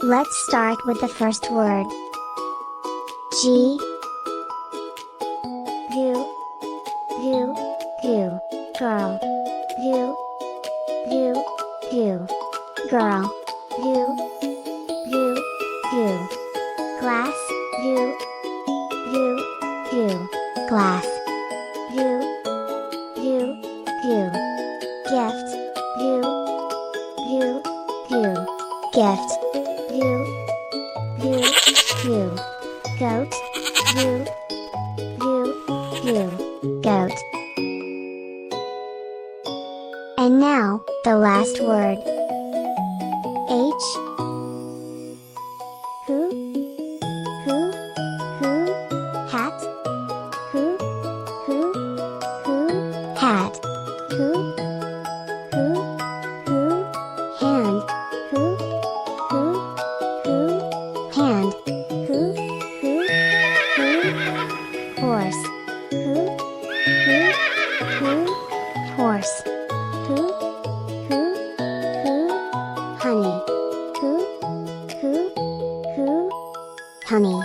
Let's start with the first word. G. Goo. Goo. Goo. Girl. Goo. Goo. Goo. Girl. Goo. Goo. Goo. Glass. Goo. Goo. Goo. Glass. Goo. Goo. Goo. Gift. Goo. Goo. Goo. Gift. Goo. Goo. Goo. Goat. Goo. Goo. Goo. Goat. And now, the last word. H. Who? Who? Who? Hat. Who? Who? Who? Hat. Who? Who? Who? Hand. Who? Who? Who? Hand. Who? Who? Who? Horse. Who? Who? Who? Horse. Who? Who? Who? Honey. Who? Who? Who? Honey.